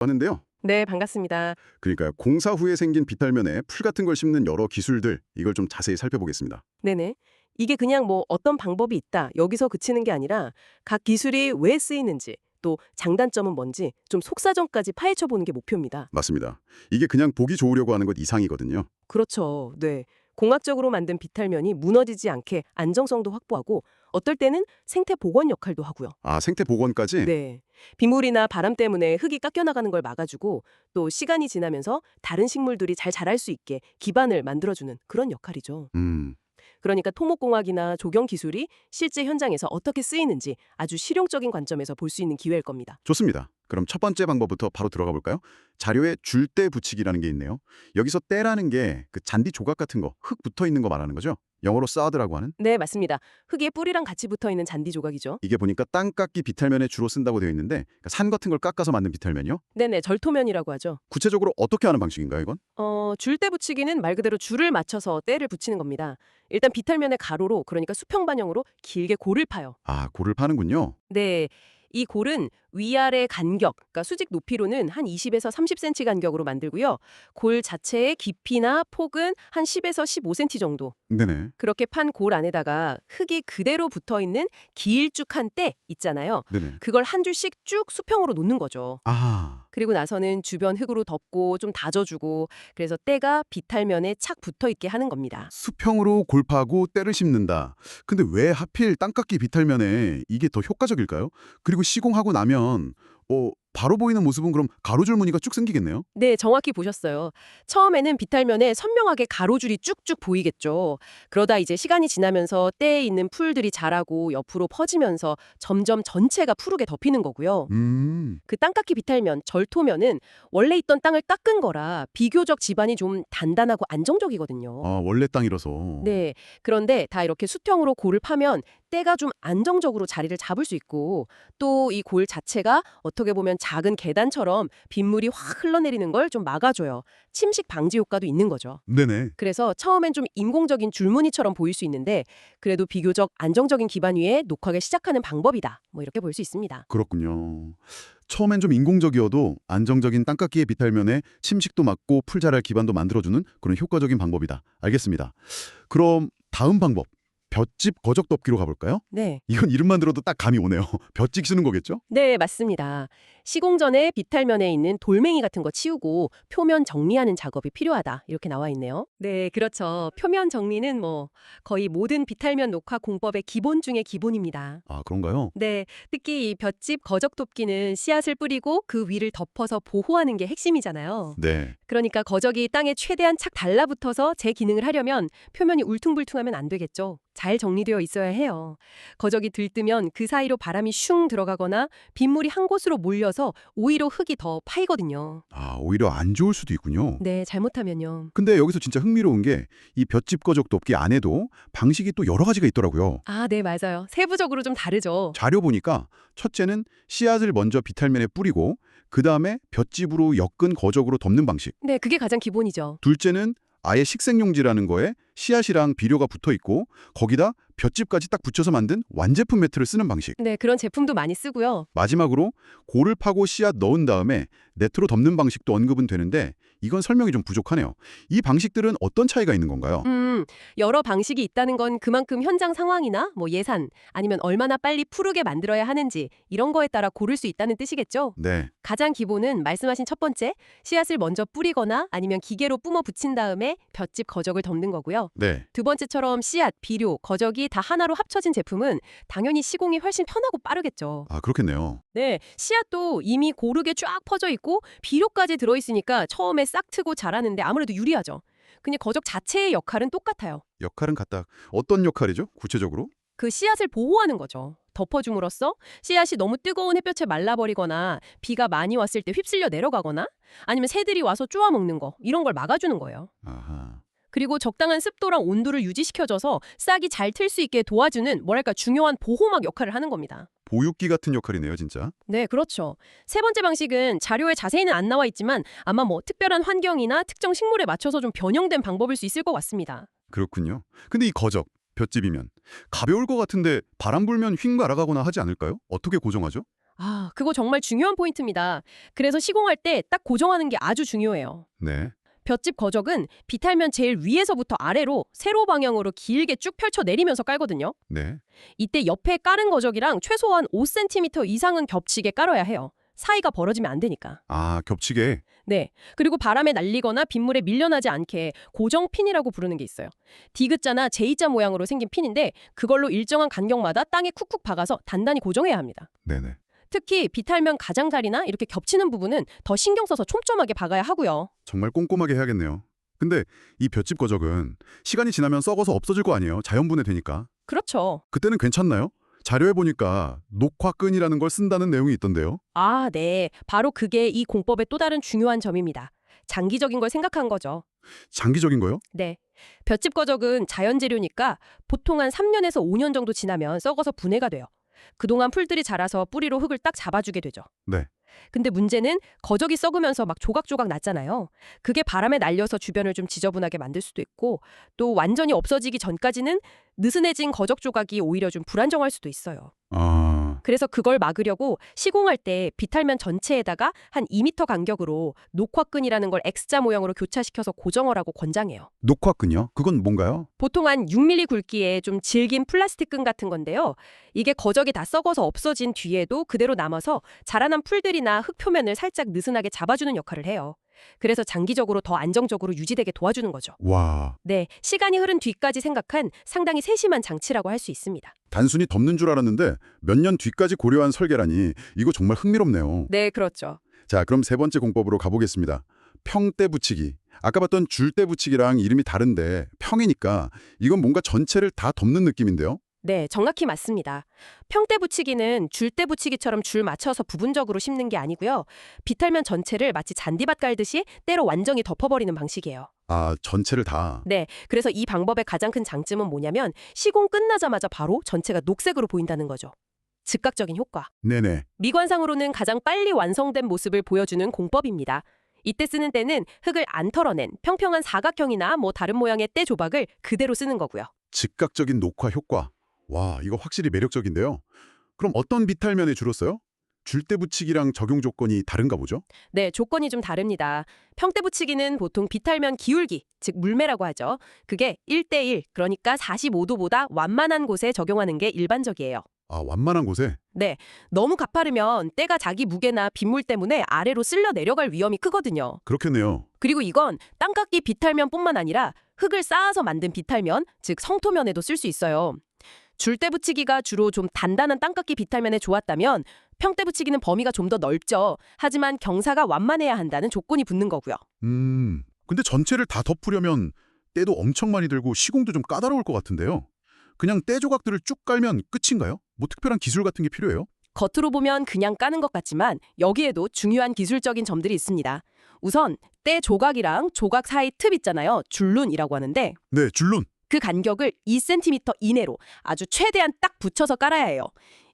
봤는데요. 네, 반갑습니다. 그러니까요. 공사 후에 생긴 비탈면에 풀 같은 걸 심는 여러 기술들, 이걸 좀 자세히 살펴보겠습니다. 네네. 이게 그냥 뭐 어떤 방법이 있다, 여기서 그치는 게 아니라 각 기술이 왜 쓰이는지, 또 장단점은 뭔지 좀 속사정까지 파헤쳐 보는 게 목표입니다. 맞습니다. 이게 그냥 보기 좋으려고 하는 것 이상이거든요. 그렇죠. 네. 공학적으로 만든 비탈면이 무너지지 않게 안정성도 확보하고 어떨 때는 생태 보건 역할도 하고요. 아, 생태 복원까지? 네. 빗물이나 바람 때문에 흙이 깎여나가는 걸 막아주고 또 시간이 지나면서 다른 식물들이 잘 자랄 수 있게 기반을 만들어주는 그런 역할이죠. 음, 그러니까 토목공학이나 조경 기술이 실제 현장에서 어떻게 쓰이는지 아주 실용적인 관점에서 볼 수 있는 기회일 겁니다. 좋습니다. 그럼 첫 번째 방법부터 바로 들어가 볼까요? 자료에 줄대 붙이기라는 게 있네요. 여기서 때라는 게 그 잔디 조각 같은 거, 흙 붙어 있는 거 말하는 거죠? 영어로 사드라고 하는? 네, 맞습니다. 흙에 뿌리랑 같이 붙어 있는 잔디 조각이죠. 이게 보니까 땅 깎기 비탈면에 주로 쓴다고 되어 있는데 그러니까 산 같은 걸 깎아서 만든 비탈면이요? 네네, 절토면이라고 하죠. 구체적으로 어떻게 하는 방식인가요, 이건? 줄대 붙이기는 말 그대로 줄을 맞춰서 때를 붙이는 겁니다. 일단 비탈면의 가로로, 그러니까 수평 방향으로 길게 골을 파요. 아, 골을 파는군요. 네. 이 골은 위아래 간격, 그러니까 수직 높이로는 한 20에서 30cm 간격으로 만들고요. 골 자체의 깊이나 폭은 한 10에서 15cm 정도. 네네. 그렇게 판 골 안에다가 흙이 그대로 붙어 있는 길쭉한 때 있잖아요. 네네. 그걸 한 줄씩 쭉 수평으로 놓는 거죠. 아, 그리고 나서는 주변 흙으로 덮고 좀 다져주고 그래서 때가 비탈면에 착 붙어 있게 하는 겁니다. 수평으로 골 파고 때를 심는다. 근데 왜 하필 땅깎기 비탈면에 이게 더 효과적일까요? 그리고 시공하고 나면 바로 보이는 모습은 그럼 가로줄 무늬가 쭉 생기겠네요? 네, 정확히 보셨어요. 처음에는 비탈면에 선명하게 가로줄이 쭉쭉 보이겠죠. 그러다 이제 시간이 지나면서 때에 있는 풀들이 자라고 옆으로 퍼지면서 점점 전체가 푸르게 덮이는 거고요. 그 땅깎이 비탈면, 절토면은 원래 있던 땅을 깎은 거라 비교적 집안이 좀 단단하고 안정적이거든요. 아, 원래 땅이라서. 네. 그런데 다 이렇게 수평으로 골을 파면 때가 좀 안정적으로 자리를 잡을 수 있고 또 이 골 자체가 어떻게 보면 작은 계단처럼 빗물이 확 흘러내리는 걸 좀 막아줘요. 침식 방지 효과도 있는 거죠. 네네. 그래서 처음엔 좀 인공적인 줄무늬처럼 보일 수 있는데 그래도 비교적 안정적인 기반 위에 녹화를 시작하는 방법이다. 뭐 이렇게 볼 수 있습니다. 그렇군요. 처음엔 좀 인공적이어도 안정적인 땅깎기의 비탈면에 침식도 막고 풀 자랄 기반도 만들어주는 그런 효과적인 방법이다. 알겠습니다. 그럼 다음 방법. 볏짚 거적 덮기로 가볼까요? 네. 이건 이름만 들어도 딱 감이 오네요. 볏짚 쓰는 거겠죠? 네, 맞습니다. 시공 전에 비탈면에 있는 돌멩이 같은 거 치우고 표면 정리하는 작업이 필요하다. 이렇게 나와 있네요. 네, 그렇죠. 표면 정리는 뭐 거의 모든 비탈면 녹화 공법의 기본 중의 기본입니다. 아, 그런가요? 네, 특히 이 볏짚 거적 돕기는 씨앗을 뿌리고 그 위를 덮어서 보호하는 게 핵심이잖아요. 네. 그러니까 거적이 땅에 최대한 착 달라붙어서 제 기능을 하려면 표면이 울퉁불퉁하면 안 되겠죠. 잘 정리되어 있어야 해요. 거적이 들뜨면 그 사이로 바람이 슝 들어가거나 빗물이 한 곳으로 몰려서 오히려 흙이 더 파이거든요. 아, 오히려 안 좋을 수도 있군요. 네, 잘못하면요. 근데 여기서 진짜 흥미로운 게 이 볏짚 거적 덮기 안에도 방식이 또 여러 가지가 있더라고요. 아, 네, 맞아요. 세부적으로 좀 다르죠. 자료 보니까 첫째는 씨앗을 먼저 비탈면에 뿌리고 그 다음에 볏짚으로 엮은 거적으로 덮는 방식. 네, 그게 가장 기본이죠. 둘째는 아예 식생용지라는 거에 씨앗이랑 비료가 붙어 있고 거기다 볏짚까지 딱 붙여서 만든 완제품 매트를 쓰는 방식. 네, 그런 제품도 많이 쓰고요. 마지막으로 골을 파고 씨앗 넣은 다음에 네트로 덮는 방식도 언급은 되는데 이건 설명이 좀 부족하네요. 이 방식들은 어떤 차이가 있는 건가요? 여러 방식이 있다는 건 그만큼 현장 상황이나 뭐 예산 아니면 얼마나 빨리 푸르게 만들어야 하는지 이런 거에 따라 고를 수 있다는 뜻이겠죠. 네. 가장 기본은 말씀하신 첫 번째, 씨앗을 먼저 뿌리거나 아니면 기계로 뿜어 붙인 다음에 볏짚 거적을 덮는 거고요. 네. 두 번째처럼 씨앗, 비료, 거적이 다 하나로 합쳐진 제품은 당연히 시공이 훨씬 편하고 빠르겠죠. 아, 그렇겠네요. 네, 씨앗도 이미 고르게 쫙 퍼져 있고 비료까지 들어있으니까 처음에 싹 트고 자라는데 아무래도 유리하죠. 그냥 거적 자체의 역할은 똑같아요. 역할은 같다. 어떤 역할이죠? 구체적으로? 그 씨앗을 보호하는 거죠. 덮어줌으로써 씨앗이 너무 뜨거운 햇볕에 말라버리거나 비가 많이 왔을 때 휩쓸려 내려가거나 아니면 새들이 와서 쪼아먹는 거 이런 걸 막아주는 거예요. 아하. 그리고 적당한 습도랑 온도를 유지시켜줘서 싹이 잘 틀 수 있게 도와주는 뭐랄까 중요한 보호막 역할을 하는 겁니다. 보육기 같은 역할이네요, 진짜. 네, 그렇죠. 세 번째 방식은 자료에 자세히는 안 나와 있지만 아마 뭐 특별한 환경이나 특정 식물에 맞춰서 좀 변형된 방법일 수 있을 것 같습니다. 그렇군요. 근데 이 거적, 볏짚이면 가벼울 것 같은데 바람 불면 휙 날아가거나 하지 않을까요? 어떻게 고정하죠? 아, 그거 정말 중요한 포인트입니다. 그래서 시공할 때 딱 고정하는 게 아주 중요해요. 네. 볏짚 거적은 비탈면 제일 위에서부터 아래로 세로 방향으로 길게 쭉 펼쳐 내리면서 깔거든요. 네. 이때 옆에 깔은 거적이랑 최소한 5cm 이상은 겹치게 깔아야 해요. 사이가 벌어지면 안 되니까. 아, 겹치게. 네. 그리고 바람에 날리거나 빗물에 밀려나지 않게 고정핀이라고 부르는 게 있어요. 디귿자나 J자 모양으로 생긴 핀인데 그걸로 일정한 간격마다 땅에 쿡쿡 박아서 단단히 고정해야 합니다. 네네. 특히 비탈면 가장자리나 이렇게 겹치는 부분은 더 신경 써서 촘촘하게 박아야 하고요. 정말 꼼꼼하게 해야겠네요. 근데 이 볏짚 거적은 시간이 지나면 썩어서 없어질 거 아니에요. 자연분해되니까. 그렇죠. 그때는 괜찮나요? 자료에 보니까 녹화끈이라는 걸 쓴다는 내용이 있던데요. 아, 네. 바로 그게 이 공법의 또 다른 중요한 점입니다. 장기적인 걸 생각한 거죠. 장기적인 거요? 네. 볏짚 거적은 자연 재료니까 보통 한 3년에서 5년 정도 지나면 썩어서 분해가 돼요. 그동안 풀들이 자라서 뿌리로 흙을 딱 잡아주게 되죠. 네. 근데 문제는 거적이 썩으면서 막 조각조각 났잖아요. 그게 바람에 날려서 주변을 좀 지저분하게 만들 수도 있고 또 완전히 없어지기 전까지는 느슨해진 거적 조각이 오히려 좀 불안정할 수도 있어요. 아, 그래서 그걸 막으려고 시공할 때 비탈면 전체에다가 한 2m 간격으로 녹화끈이라는 걸 X자 모형으로 교차시켜서 고정하라고 권장해요. 녹화끈이요? 그건 뭔가요? 보통 한 6mm 굵기의 좀 질긴 플라스틱 끈 같은 건데요. 이게 거적이 다 썩어서 없어진 뒤에도 그대로 남아서 자라난 풀들이나 흙 표면을 살짝 느슨하게 잡아주는 역할을 해요. 그래서 장기적으로 더 안정적으로 유지되게 도와주는 거죠. 와, 네, 시간이 흐른 뒤까지 생각한 상당히 세심한 장치라고 할 수 있습니다. 단순히 덮는 줄 알았는데 몇 년 뒤까지 고려한 설계라니 이거 정말 흥미롭네요. 네, 그렇죠. 자, 그럼 세 번째 공법으로 가보겠습니다. 평대 붙이기. 아까 봤던 줄대 붙이기랑 이름이 다른데 평이니까 이건 뭔가 전체를 다 덮는 느낌인데요. 네, 정확히 맞습니다. 평대 붙이기는 줄대 붙이기처럼 줄 맞춰서 부분적으로 심는 게 아니고요. 비탈면 전체를 마치 잔디밭 깔듯이 때로 완전히 덮어버리는 방식이에요. 아, 전체를 다. 네, 그래서 이 방법의 가장 큰 장점은 뭐냐면 시공 끝나자마자 바로 전체가 녹색으로 보인다는 거죠. 즉각적인 효과. 네네. 미관상으로는 가장 빨리 완성된 모습을 보여주는 공법입니다. 이때 쓰는 때는 흙을 안 털어낸 평평한 사각형이나 뭐 다른 모양의 때 조각을 그대로 쓰는 거고요. 즉각적인 녹화 효과. 와, 이거 확실히 매력적인데요. 그럼 어떤 비탈면에 주로 써요? 줄대 붙이기랑 적용 조건이 다른가 보죠? 네, 조건이 좀 다릅니다. 평대 붙이기는 보통 비탈면 기울기, 즉 물매라고 하죠. 그게 1대1, 그러니까 45도보다 완만한 곳에 적용하는 게 일반적이에요. 아, 완만한 곳에? 네, 너무 가파르면 때가 자기 무게나 빗물 때문에 아래로 쓸려 내려갈 위험이 크거든요. 그렇겠네요. 그리고 이건 땅깎이 비탈면뿐만 아니라 흙을 쌓아서 만든 비탈면, 즉 성토면에도 쓸 수 있어요. 줄대 붙이기가 주로 좀 단단한 땅깎이 비탈면에 좋았다면 평대 붙이기는 범위가 좀 더 넓죠. 하지만 경사가 완만해야 한다는 조건이 붙는 거고요. 근데 전체를 다 덮으려면 때도 엄청 많이 들고 시공도 좀 까다로울 것 같은데요. 그냥 때 조각들을 쭉 깔면 끝인가요? 뭐 특별한 기술 같은 게 필요해요? 겉으로 보면 그냥 까는 것 같지만 여기에도 중요한 기술적인 점들이 있습니다. 우선 때 조각이랑 조각 사이 틈 있잖아요. 줄눈이라고 하는데 네, 줄눈. 그 간격을 2cm 이내로 아주 최대한 딱 붙여서 깔아야 해요.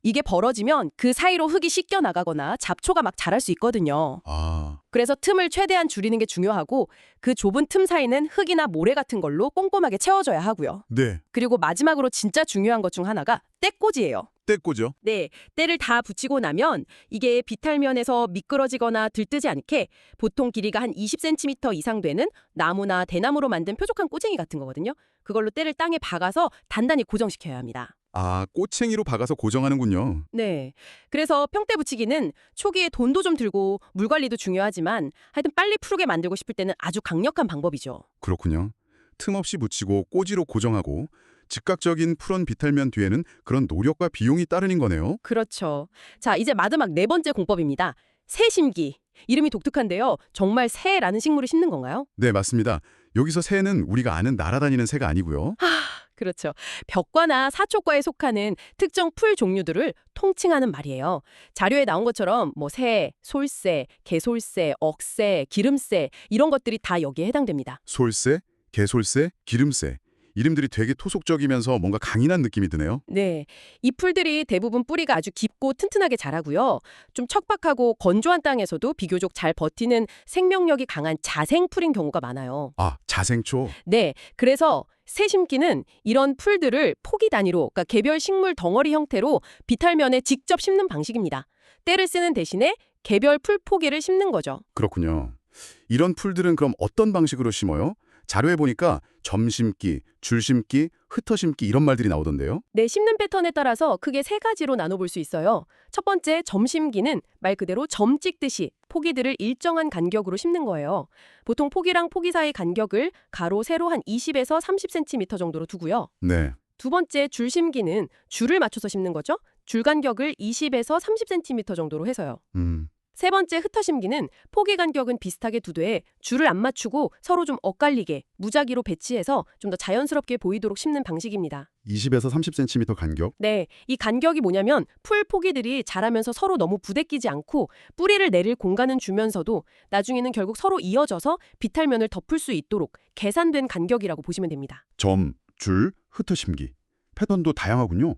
이게 벌어지면 그 사이로 흙이 씻겨 나가거나 잡초가 막 자랄 수 있거든요. 아, 그래서 틈을 최대한 줄이는 게 중요하고 그 좁은 틈 사이는 흙이나 모래 같은 걸로 꼼꼼하게 채워줘야 하고요. 네, 그리고 마지막으로 진짜 중요한 것 중 하나가 때꽂이예요. 때꼬죠. 네, 때를 다 붙이고 나면 이게 비탈면에서 미끄러지거나 들뜨지 않게 보통 길이가 한 20cm 이상 되는 나무나 대나무로 만든 뾰족한 꼬쟁이 같은 거거든요. 그걸로 때를 땅에 박아서 단단히 고정시켜야 합니다. 아, 꼬챙이로 박아서 고정하는군요. 네, 그래서 평대 붙이기는 초기에 돈도 좀 들고 물 관리도 중요하지만 하여튼 빨리 푸르게 만들고 싶을 때는 아주 강력한 방법이죠. 그렇군요. 틈 없이 붙이고 꼬지로 고정하고 즉각적인 푸른 비탈면 뒤에는 그런 노력과 비용이 따르는 거네요. 그렇죠. 자, 이제 마지막 네 번째 공법입니다. 새심기. 이름이 독특한데요. 정말 새라는 식물을 심는 건가요? 네, 맞습니다. 여기서 새는 우리가 아는 날아다니는 새가 아니고요. 그렇죠. 벽과나 사초과에 속하는 특정 풀 종류들을 통칭하는 말이에요. 자료에 나온 것처럼 뭐 새, 솔새, 개솔새, 억새, 기름새 이런 것들이 다 여기에 해당됩니다. 솔새, 개솔새, 기름새. 이름들이 되게 토속적이면서 뭔가 강인한 느낌이 드네요. 네, 이 풀들이 대부분 뿌리가 아주 깊고 튼튼하게 자라고요. 좀 척박하고 건조한 땅에서도 비교적 잘 버티는 생명력이 강한 자생풀인 경우가 많아요. 아, 자생초. 네, 그래서 새심기는 이런 풀들을 포기 단위로, 그러니까 개별 식물 덩어리 형태로 비탈면에 직접 심는 방식입니다. 때를 쓰는 대신에 개별 풀 포기를 심는 거죠. 그렇군요. 이런 풀들은 그럼 어떤 방식으로 심어요? 자료에 보니까 점심기, 줄심기, 흩어심기 이런 말들이 나오던데요. 네, 심는 패턴에 따라서 크게 세 가지로 나눠볼 수 있어요. 첫 번째, 점심기는 말 그대로 점 찍듯이 포기들을 일정한 간격으로 심는 거예요. 보통 포기랑 포기 사이 간격을 가로, 세로 한 20에서 30cm 정도로 두고요. 네. 두 번째, 줄심기는 줄을 맞춰서 심는 거죠. 줄 간격을 20에서 30cm 정도로 해서요. 세 번째, 흩어심기는 포기 간격은 비슷하게 두되 줄을 안 맞추고 서로 좀 엇갈리게 무작위로 배치해서 좀 더 자연스럽게 보이도록 심는 방식입니다. 20에서 30cm 간격. 네, 이 간격이 뭐냐면 풀 포기들이 자라면서 서로 너무 부대끼지 않고 뿌리를 내릴 공간은 주면서도 나중에는 결국 서로 이어져서 비탈면을 덮을 수 있도록 계산된 간격이라고 보시면 됩니다. 점, 줄, 흩어심기. 패턴도 다양하군요.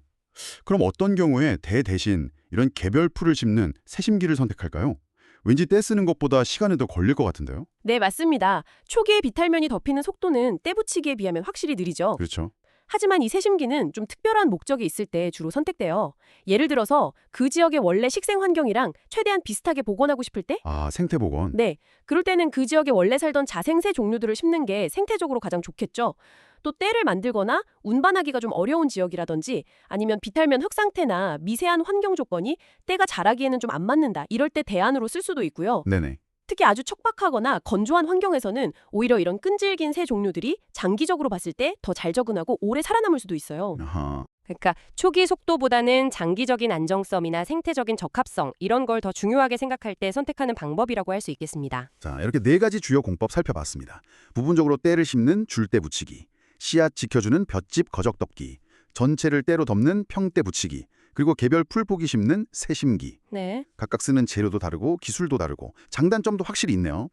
그럼 어떤 경우에 대 대신 이런 개별 풀을 심는 새심기를 선택할까요? 왠지 떼 쓰는 것보다 시간이 더 걸릴 것 같은데요? 네, 맞습니다. 초기에 비탈면이 덮이는 속도는 때 붙이기에 비하면 확실히 느리죠. 그렇죠. 하지만 이 새심기는 좀 특별한 목적이 있을 때 주로 선택돼요. 예를 들어서 그 지역의 원래 식생 환경이랑 최대한 비슷하게 복원하고 싶을 때? 아, 생태 복원. 네, 그럴 때는 그 지역에 원래 살던 자생새 종류들을 심는 게 생태적으로 가장 좋겠죠. 또 때를 만들거나 운반하기가 좀 어려운 지역이라든지 아니면 비탈면 흙 상태나 미세한 환경 조건이 때가 자라기에는 좀 안 맞는다. 이럴 때 대안으로 쓸 수도 있고요. 네네. 특히 아주 척박하거나 건조한 환경에서는 오히려 이런 끈질긴 새 종류들이 장기적으로 봤을 때 더 잘 적응하고 오래 살아남을 수도 있어요. 아하. 그러니까 초기 속도보다는 장기적인 안정성이나 생태적인 적합성 이런 걸 더 중요하게 생각할 때 선택하는 방법이라고 할 수 있겠습니다. 자, 이렇게 네 가지 주요 공법 살펴봤습니다. 부분적으로 때를 심는 줄대 붙이기, 씨앗 지켜주는 볏짚 거적 덮기, 전체를 때로 덮는 평대 붙이기, 그리고 개별 풀포기 심는 새심기. 네. 각각 쓰는 재료도 다르고 기술도 다르고 장단점도 확실히 있네요.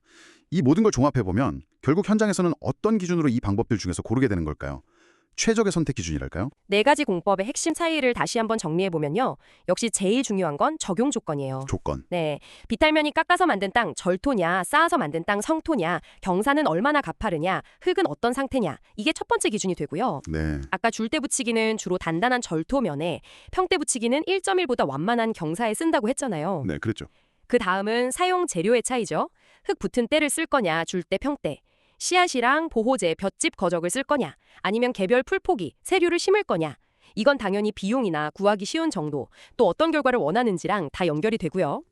이 모든 걸 종합해보면 결국 현장에서는 어떤 기준으로 이 방법들 중에서 고르게 되는 걸까요? 최적의 선택 기준이랄까요? 네 가지 공법의 핵심 차이를 다시 한번 정리해보면요. 역시 제일 중요한 건 적용 조건이에요. 조건. 네, 비탈면이 깎아서 만든 땅 절토냐, 쌓아서 만든 땅 성토냐, 경사는 얼마나 가파르냐, 흙은 어떤 상태냐, 이게 첫 번째 기준이 되고요. 네. 아까 줄대 붙이기는 주로 단단한 절토면에, 평대 붙이기는 1.1보다 완만한 경사에 쓴다고 했잖아요. 네, 그랬죠. 그 다음은 사용 재료의 차이죠. 흙 붙은 때를 쓸 거냐, 줄대, 평대. 씨앗이랑 보호제, 볏짚 거적을 쓸 거냐, 아니면 개별 풀포기, 세류를 심을 거냐. 이건 당연히 비용이나 구하기 쉬운 정도, 또 어떤 결과를 원하는지랑 다 연결이 되고요.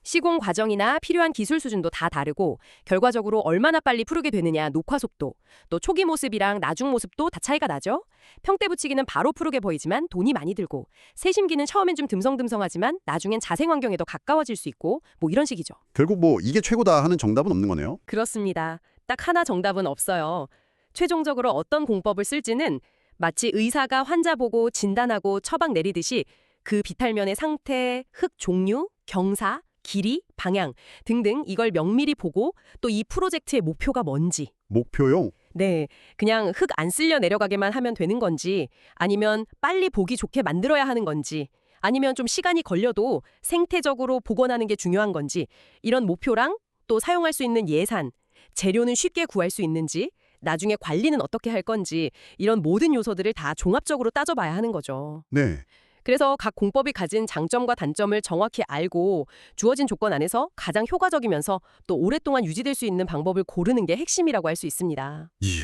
시공 과정이나 필요한 기술 수준도 다 다르고 결과적으로 얼마나 빨리 푸르게 되느냐, 녹화 속도, 또 초기 모습이랑 나중 모습도 다 차이가 나죠. 평대 붙이기는 바로 푸르게 보이지만 돈이 많이 들고 새심기는 처음엔 좀 듬성듬성하지만 나중엔 자생 환경에 더 가까워질 수 있고 뭐 이런 식이죠. 결국 뭐 이게 최고다 하는 정답은 없는 거네요. 그렇습니다. 딱 하나 정답은 없어요. 최종적으로 어떤 공법을 쓸지는 마치 의사가 환자 보고 진단하고 처방 내리듯이 그 비탈면의 상태, 흙 종류, 경사, 길이, 방향 등등 이걸 명밀히 보고 또 이 프로젝트의 목표가 뭔지. 목표요? 네, 그냥 흙 안 쓸려 내려가게만 하면 되는 건지 아니면 빨리 보기 좋게 만들어야 하는 건지 아니면 좀 시간이 걸려도 생태적으로 복원하는 게 중요한 건지 이런 목표랑 또 사용할 수 있는 예산, 재료는 쉽게 구할 수 있는지 나중에 관리는 어떻게 할 건지 이런 모든 요소들을 다 종합적으로 따져봐야 하는 거죠. 네. 그래서 각 공법이 가진 장점과 단점을 정확히 알고 주어진 조건 안에서 가장 효과적이면서 또 오랫동안 유지될 수 있는 방법을 고르는 게 핵심이라고 할 수 있습니다. 이야,